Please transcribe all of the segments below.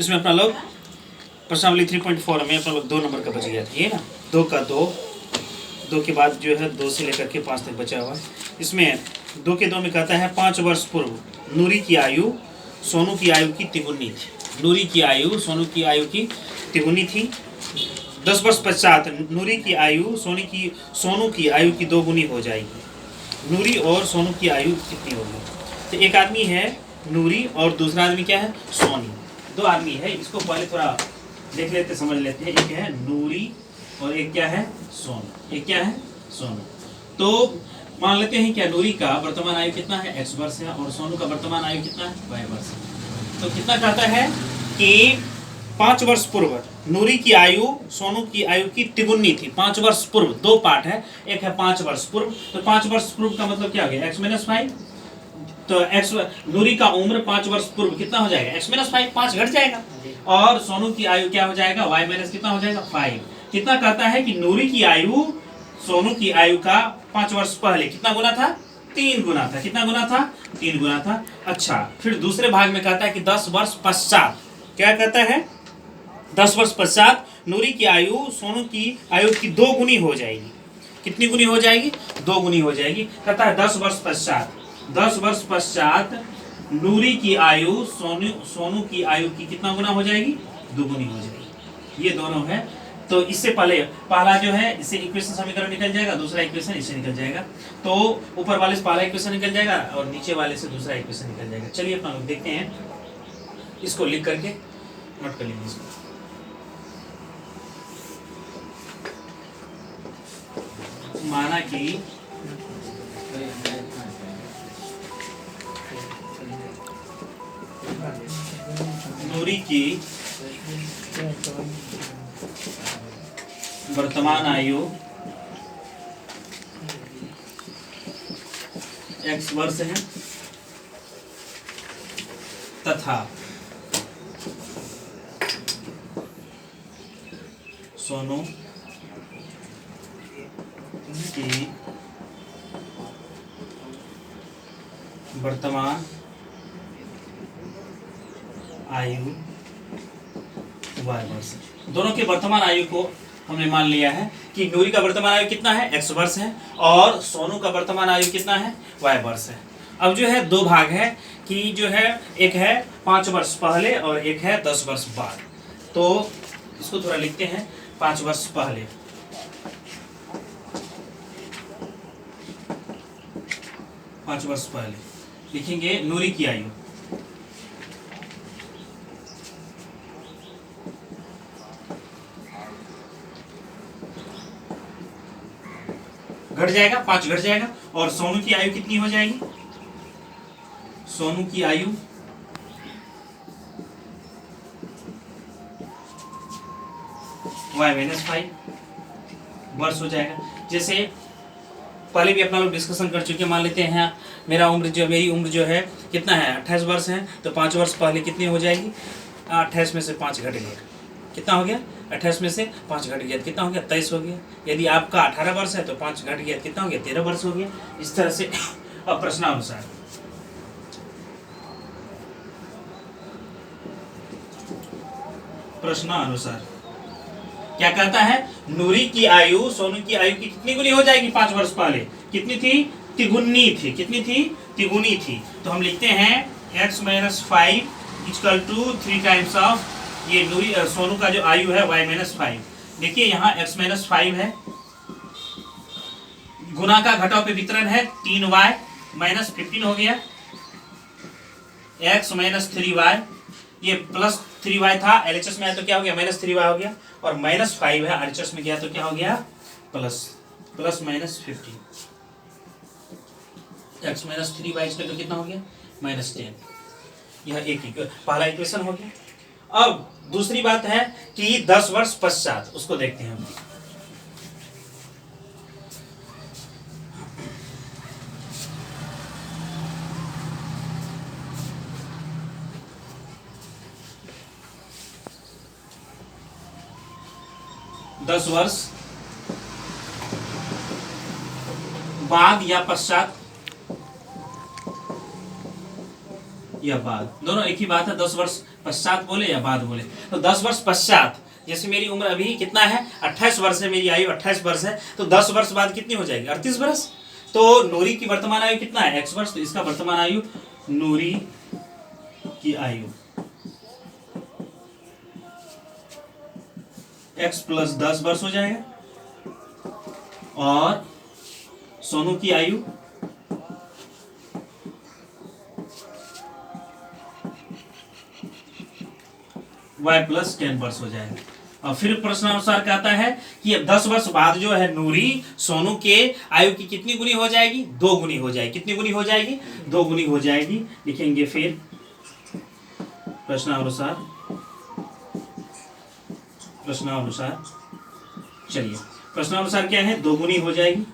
इसमें अपना लोग प्रश्नावली 3.4 में अपना लोग 2 नंबर का बच गया था, ये ना 2 का 2, 2 के बाद जो है 2 से लेकर के 5 तक बचा हुआ है। इसमें 2 के 2 में कहता है 5 वर्ष पूर्व नूरी की आयु सोनू की आयु की तिगुनी थी। नूरी की आयु सोनू की आयु की तिगुनी थी। 10 वर्ष पश्चात नूरी की आयु सोनू की आयु की 2 गुनी हो जाएगी। नूरी और सोनू की आयु कितनी होगी? तो एक आदमी है नूरी और दूसरा आदमी क्या है? सोनी। 2 आदमी है, इसको पहले थोड़ा देख लेते, समझ लेते हैं। एक है नूरी और एक क्या है? सोनू। एक क्या है? सोनू। तो मान लेते हैं क्या नूरी का वर्तमान आयु कितना है? x वर्ष है और सोनू का वर्तमान आयु कितना है? y वर्ष है। तो कितना कहता है कि 5 वर्ष पूर्व नूरी की आयु सोनू की आयु की तिगुनी थी। 5 वर्ष पूर्व, 2 पार्ट है, एक है 5 वर्ष पूर्व। तो 5 वर्ष पूर्व का मतलब क्या हो गया? x - 5। तो x नूरी का उम्र 5 वर्ष पूर्व कितना हो जाएगा? x - 5, 5 घट जाएगा। और सोनू की आयु क्या हो जाएगा? y - कितना हो जाएगा? 5। कितना कहता है कि नूरी की आयु सोनू की आयु का 5 वर्ष पहले कितना गुना था? 3 गुना था। कितना गुना था? 3 गुना था। अच्छा, फिर दूसरे भाग में कहता है कि 10 वर्ष पश्चात, क्या कहता है? 10 वर्ष पश्चात नूरी की आयु सोनू की आयु की 2 गुनी हो जाएगी। कितनी गुनी हो जाएगी? 2 गुनी हो जाएगी। कहता है 10 वर्ष पश्चात, 10 वर्ष पश्चात नूरी की आयु सोनू की आयु की कितना गुना हो जाएगी? 2 गुनी हो जाएगी। ये दोनों है। तो इससे पहले पहला जो है इससे इक्वेशन समीकरण निकल जाएगा, दूसरा इक्वेशन इससे निकल जाएगा। तो ऊपर वाले से पहला इक्वेशन निकल जाएगा और नीचे वाले से दूसरा इक्वेशन निकल जाएगा। चलिए अपना लोग देखते हैं, इसको लिख करके नोट कर लीजिए इसको। माना कि नूरी की वर्तमान आयु x वर्ष है तथा सोनू की वर्तमान आयु y वर्ष। दोनों के वर्तमान आयु को हमने मान लिया है कि नूरी का वर्तमान आयु कितना है? x वर्ष है और सोनू का वर्तमान आयु कितना है? y वर्ष है। अब जो है 2 भाग है कि जो है एक है 5 वर्ष पहले और एक है 10 वर्ष बाद। तो इसको थोड़ा लिखते हैं। 5 वर्ष पहले, 5 वर्ष पहले लिखेंगे नूरी की आयु, घट जाएगा, 5 घट जाएगा। और सोनू की आयु कितनी हो जाएगी? सोनू की आयु y-5 वर्ष हो जाएगा। जैसे पहले भी अपना लोग डिस्कशन कर चुके, मान लेते हैं मेरी उम्र जो है कितना है? 28 वर्ष है। तो 5 वर्ष पहले कितनी हो जाएगी? 28 में से 5 घट गया, कितना हो गया? 28 में से 5 घट गया, कितना हो गया? 23 हो गया। यदि आपका 18 वर्ष है तो 5 घट गया, कितना हो गया? 13 वर्ष हो गया। इस तरह से अब प्रश्नानुसार क्या कहता है? नूरी की आयु सोनू की आयु की कितनी गुनी हो जाएगी? 5 वर्ष पहले कितनी थी? तिगुनी थी। कितनी थी? तिगुनी थी। तो हम लिखते हैं x - 5 = 3 टाइम्स ऑफ ये नूरी सोनू का जो आयु है y - 5। देखिए यहाँ x - 5 है, गुना का घटाव पे वितरण है 3y - 15 हो गया, x - 3y, ये +3y था, LHS में आया तो क्या हो गया? -3y हो गया। और -5 है, RHS में गया तो क्या हो गया? प्लस -15। x - 3y तो कितना हो गया? -10। यह एक पहला इक्वेशन हो गया। अब दूसरी बात है कि 10 वर्ष पश्चात, उसको देखते हैं हम। दस वर्ष बाद या पश्चात या बाद, दोनों एक ही बात है। 10 वर्ष पश्चात बोले या बाद बोले, तो 10 वर्ष पश्चात, जैसे मेरी उम्र अभी कितना है 28 वर्ष है, मेरी आयु 28 वर्ष है, तो 10 वर्ष बाद कितनी हो जाएगी 38 वर्ष। तो नूरी की वर्तमान आयु कितना है x वर्ष, तो इसका वर्तमान आयु नूरी की आयु x प्लस 10 वर्ष हो जाएगा, और सोनू की आयु y प्लस 10 वर्ष हो जाएगा। और फिर प्रश्नानुसार कहता है कि अब 10 वर्ष बाद जो है नूरी सोनू के आयु की कितनी गुनी हो जाएगी, 2 गुनी हो जाएगी। कितनी गुनी हो जाएगी, 2 गुनी हो जाएगी। लिखेंगे फिर प्रश्नानुसार, चलिए प्रश्नानुसार क्या है, 2 गुनी हो जाएगी।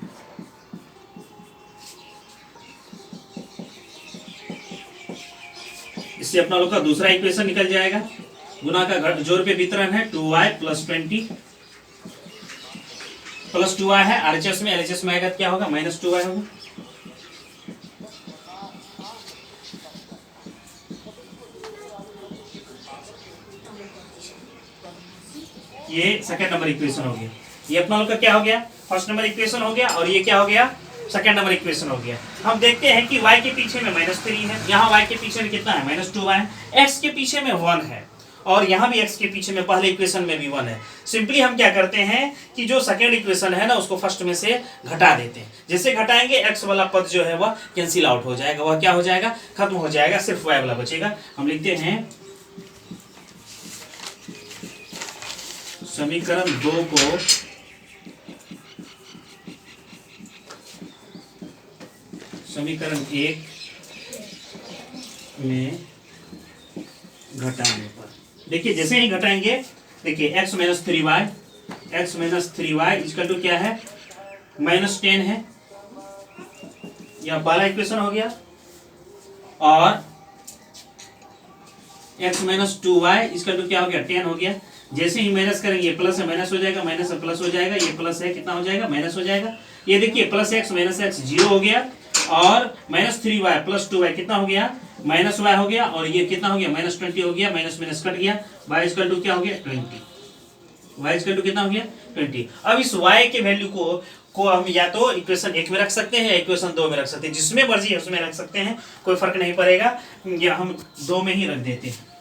इससे अपना लोग का दूसरा इक्वेशन निकल जाएगा। गुना का घट जोड़ पे वितरण है 2y प्लस 20 प्लस 2y है, RHS में LHS में आएगा क्या होगा, माइनस 2y होगा। ये सेकंड नंबर इक्वेशन हो गया। ये अपना लोग का क्या हो गया, फर्स्ट नंबर इक्वेशन हो गया, और ये क्या हो गया, सेकंड नंबर इक्वेशन हो गया। हम देखते हैं कि y के पीछे में -3 है, यहाँ y के पीछे में कितना है -2y है, x के पीछे में 1 है, और यहाँ भी x के पीछे में पहले इक्वेशन में भी 1 है। सिंपली हम क्या करते हैं कि जो सेकंड इक्वेशन है ना उसको फर्स्ट में से घटा देते हैं। जैसे घटाएंगे x वाला पद जो है वह कैंसिल आउट हो जाएगा, वह क्या हो जाएगा, खत्म हो जाएगा, सिर्फ y वाला बचेगा। हम लिखते हैं समीकरण 2 को समीकरण 1 में घटाने पर, देखिए जैसे ही घटाएंगे, देखिए x माइनस 3y इसका टू क्या है, -10 है, यह पहला इक्वेशन हो गया। और x माइनस 2y इसका टू क्या हो गया, 10 हो गया। जैसे ही माइनस करेंगे, प्लस है माइनस हो जाएगा, माइनस से प्लस हो जाएगा, ये प्लस है कितना हो जाएगा, माइनस हो जाएगा। ये देखिए प्लस x माइनस x 0 हो गया, और -3y प्लस 2y कितना हो गया, -y हो गया, और ये कितना हो गया, -20 हो गया, माइनस माइनस कट गया, y इक्वल टू क्या हो गया 20, y इक्वल टू कितना हो गया 20। अब इस y के वैल्यू को हम या तो इक्वेशन 1 में रख सकते हैं या इक्वेशन 2 में रख सकते हैं, जिसमें मर्जी है उसमें रख सकते हैं, कोई फर्क नहीं पड़ेगा, या हम 2 में ही रख देते हैं।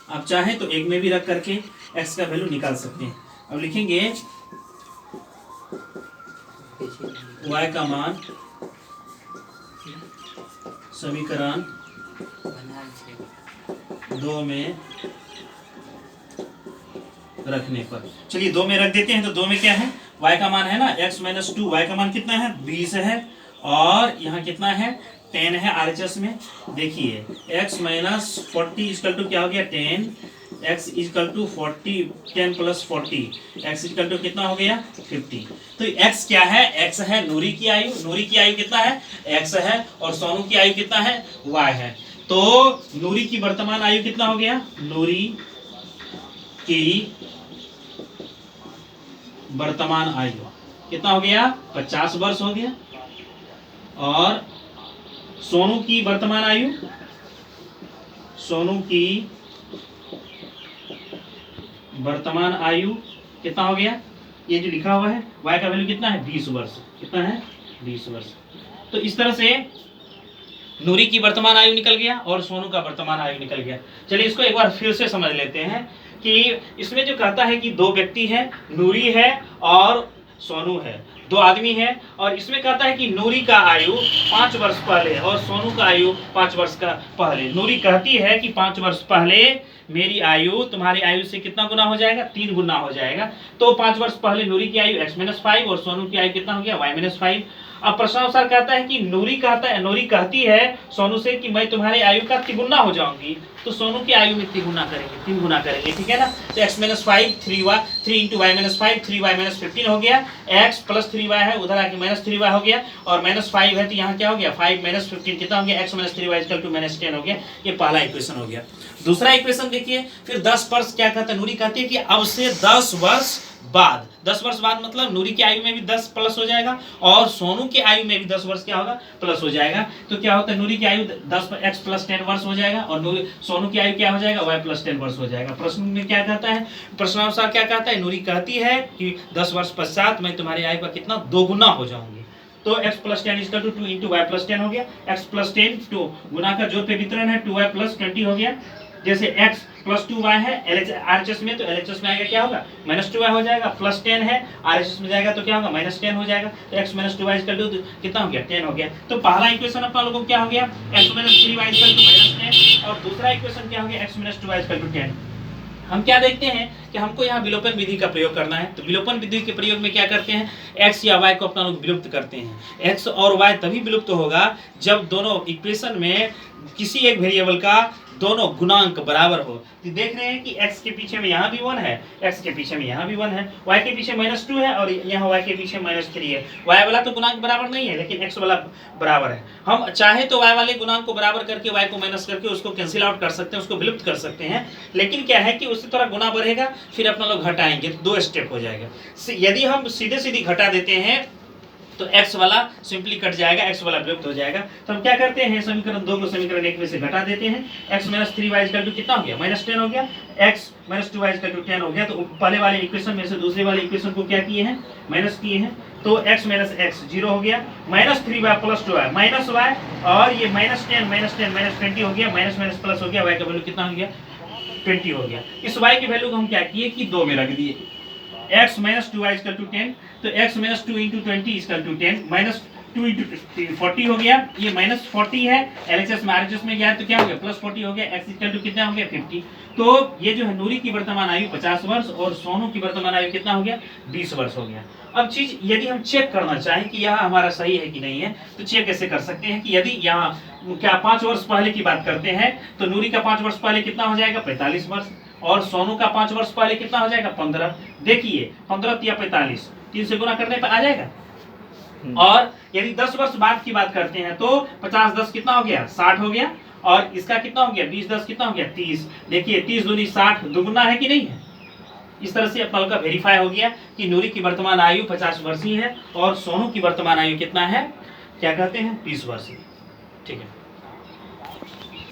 आप चाहें तो 1 में भी रख करके x का वैल्यू निकाल सकते हैं। अब लिखेंगे y का मान समीकरण 2 में रखने पर, चलिए 2 में रख देते हैं। तो 2 में क्या है, y का मान है ना x माइनस 2, y का मान कितना है 20 है, और यहाँ कितना है 10 है RHS में। देखिए x माइनस 40 इक्वल टू क्या हो गया 10, x equal to 40, 10 plus 40, x equal to कितना हो गया 50। तो x क्या है, x है नूरी की आयु, नूरी की आयु कितना है x है, और सोनू की आयु कितना है y है। तो नूरी की वर्तमान आयु कितना हो गया, नूरी की वर्तमान आयु कितना हो गया 50 वर्ष हो गया, और सोनू की वर्तमान आयु, सोनू की वर्तमान आयु कितना हो गया, ये जो लिखा हुआ है y का वैल्यू कितना है 20 वर्ष, कितना है 20 वर्ष। तो इस तरह से नूरी की वर्तमान आयु निकल गया और सोनू का वर्तमान आयु निकल गया। चलिए इसको एक बार फिर से समझ लेते हैं कि इसमें जो कहता है कि 2 व्यक्ति है, नूरी है और सोनू है, 2 आदमी है, और इसमें कहता है कि नूरी का आयु 5 वर्ष पहले और सोनू का आयु 5 वर्ष का पहले। नूरी कहती है कि 5 वर्ष पहले मेरी आयु तुम्हारी आयु से कितना गुना हो जाएगा, 3 गुना हो जाएगा। तो 5 वर्ष पहले नूरी की आयु x-5 और सोनू की आयु कितना हो गया y-5। अब प्रश्नानुसार कहता है कि नूरी कहती है सोनू से कि मैं तुम्हारी आयु का 3 गुना हो जाऊंगी, तो सोनू की आयु में 3 गुना करेंगे, ठीक है ना। तो x-5 3 × y-5 3y-15 हो गया, x प्लस 3y है, उधर आके -3y हो गया, और -5 है तो यहाँ क्या हो गया 5 - 15 कितना हो गया, x - 3y = -10 हो गया। ये पहला इक्वेशन हो गया। दूसरा इक्वेशन देखिए, फिर 10 वर्ष क्या कहता है, नूरी कहती है कि अब से 10 वर्ष बाद, 10 वर्ष बाद मतलब नूरी की आयु में भी 10 प्लस हो जाएगा और सोनू की आयु में भी 10 वर्ष क्या होगा, प्लस हो जाएगा। तो क्या होता है, नूरी की आयु 10 x प्लस 10 वर्ष हो जाएगा और सोनू की आयु क्या हो जाएगा, y प्लस 10 वर्ष हो जाएगा। प्रश्न में क्या कहता है, प्रश्नानुसार क्या कहता है, नूरी कहती है कि 10 वर्ष पश्चात मैं तुम्हारी आयु का कितना, दोगुना हो जाऊंगी। तो x plus 10 equal to 2 into y plus 10 हो गया। x प्लस 10 2 गुना का जोड़ पे वितरण है, 2y प्लस 20 हो गया। जैसे x प्लस 2y है RHS में, तो LHS में आएगा क्या होगा, माइनस 2y हो जाएगा। प्लस 10 है RHS में जाएगा तो क्या होगा, माइनस 10 हो जाएगा। तो x minus 2y equal to कितना हो गया, 10 हो गया। तो पहला इक्वेशन अपना लोगों को क्या हो गया, x minus 3y equal to minus 10 और दूसरा इक्वेशन क्या हो गया, x minus 2y equal to 10। हम क्या देखते हैं कि हमको यहाँ विलोपन विधि का प्रयोग करना है। तो विलोपन विधि के प्रयोग में क्या करते हैं, x या y को अपना लोग विलुप्त करते हैं। x और y तभी विलुप्त होगा जब दोनों इक्वेशन में किसी एक वेरिएबल का दोनों गुणांक बराबर हो। तो देख रहे हैं कि x के पीछे में यहाँ भी 1 है, x के पीछे में यहाँ भी 1 है, y के पीछे -2 है और यहाँ y के पीछे -3 है। y वाला तो गुणांक बराबर नहीं है लेकिन x वाला बराबर है। हम चाहे तो y वाले गुणांक को बराबर करके y को माइनस करके उसको कैंसिल आउट कर सकते हैं, उसको विलुप्त कर सकते हैं। लेकिन क्या है कि उससे थोड़ा गुना बढ़ेगा, फिर अपना लोग घटाएंगे तो 2 स्टेप हो जाएगा। यदि हम सीधे सीधी घटा देते हैं तो x वाला सिंपली कट जाएगा, x वाला विलुप्त हो जाएगा। तो हम क्या करते हैं, समीकरण 2 को समीकरण 1 में से घटा देते हैं। x minus 3y equal to कितना हो गया, -10 हो गया। x minus 2y equal to 10 हो गया। तो पहले वाले इक्वेशन में से दूसरे वाले इक्वेशन को क्या किए हैं, माइनस किए हैं। तो x माइनस x 0 हो गया, minus 3y plus 2y minus y और ये -10 माइनस 20 हो गया, माइनस माइनस प्लस हो गया, y का वैल्यू कितना हो गया, 20 हो गया। इस y की वैल्यू को हम क्या किए कि 2 में रख दिए। x minus 2y equal to 10, तो x minus 2 into 20 equal to 10, minus 2 into 40 हो गया। ये माइनस 40 है, LHS में RHS में गया तो क्या हो गया, प्लस 40 हो गया। x इक्वल टू कितना हो गया, 50। तो ये जो है नूरी की वर्तमान आयु 50 वर्ष और सोनू की वर्तमान आयु कितना हो गया, 20 वर्ष हो गया। अब चीज यदि हम चेक करना चाहें कि यह हमारा सही है कि नहीं है, तो चेक कैसे कर सकते हैं कि यदि यहाँ क्या 5 वर्ष पहले की बात करते हैं तो नूरी का 5 वर्ष पहले कितना हो जाएगा, 45 वर्ष और सोनू का 5 वर्ष पहले कितना हो जाएगा, 15। देखिए 15 या 45 3 से गुना करने पर आ जाएगा। और यदि 10 वर्ष बाद की बात करते हैं तो 50 10 कितना हो गया, 60 हो गया और इसका कितना हो गया, 20 10 कितना हो गया, 30। देखिए 30 दूनी 60 दुगुना है कि नहीं है। इस तरह से अपना का वेरीफाई हो गया कि नूरी की वर्तमान आयु 50 वर्षीय है और सोनू की वर्तमान आयु कितना है, क्या कहते हैं, 20 वर्षीय। ठीक है।